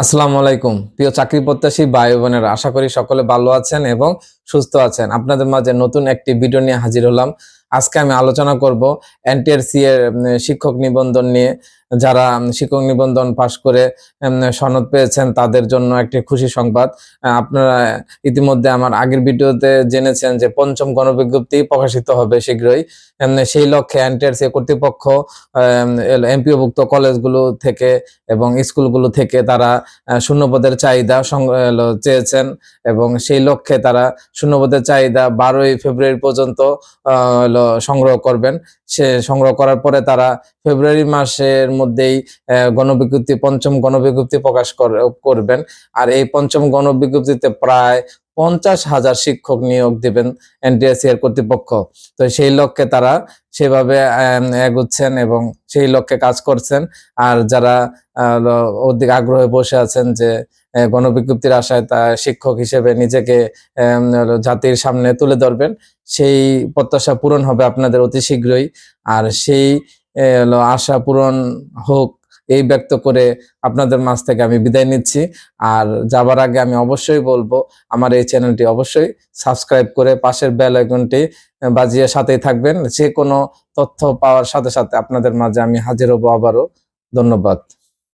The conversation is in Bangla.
আসসালামু আলাইকুম প্রিয় চাকরি প্রত্যাশী ভাই বোনেরা, আশা করি সকলে ভালো আছেন এবং সুস্থ আছেন। আপনাদের মাঝে নতুন একটি ভিডিও নিয়ে হাজির হলাম। আজকে আমি আলোচনা করব এনটিআরসি এর শিক্ষক নিবন্ধন নিয়ে। যারা শিক্ষক নিবন্ধন পাশ করে সনদ পেয়েছেন তাদের জন্য একটি খুশি সংবাদ। আপনারা ইতিমধ্যে আমার আগের ভিডিওতে জেনেছেন যে পঞ্চম গণবিজ্ঞপ্তি প্রকাশিত হবে শীঘ্রই। সেই লক্ষ্যে এনটিআরসি কর্তৃপক্ষ এমপিওভুক্ত কলেজগুলো থেকে এবং স্কুলগুলো থেকে তারা শূন্যপদের চাহিদা চেয়েছেন এবং সেই লক্ষ্যে তারা শূন্যপদের চাহিদা 12ই ফেব্রুয়ারি পর্যন্ত সংগ্রহ করবেন। সে সংগ্রহ করার পরে তারা ফেব্রুয়ারি মাসের মধ্যেই গণবিজ্ঞপ্তি পঞ্চম গণবিজ্ঞপ্তি প্রকাশ করবেন। আর এই পঞ্চম গণবিজ্ঞপ্তিতে প্রায় 50,000 শিক্ষক নিয়োগ দেবেন এনটিআরসি এর কর্তৃপক্ষ। তো সেই লক্ষ্যে তারা সেভাবে এগোচ্ছেন এবং সেই লক্ষ্যে কাজ করছেন। আর যারা অধিক আগ্রহে বসে আছেন যে গণবিজ্ঞপ্তির আশায় তা শিক্ষক হিসেবে নিজেকে জাতির সামনে তুলে ধরবেন, সেই প্রত্যাশা পূরণ হবে আপনাদের অতি শীঘ্রই। আর সেই আশা পূরণ হোক এই ব্যক্ত করে আপনাদের মাঝ থেকে আমি বিদায় নিচ্ছি। আর যাবার আগে আমি অবশ্যই বলবো, আমার এই চ্যানেলটি অবশ্যই সাবস্ক্রাইব করে পাশের বেল আইকনটি বাজিয়ে সাথেই থাকবেন। যে কোনো তথ্য পাওয়ার সাথে সাথে আপনাদের মাঝে আমি হাজির হব আবারও। ধন্যবাদ।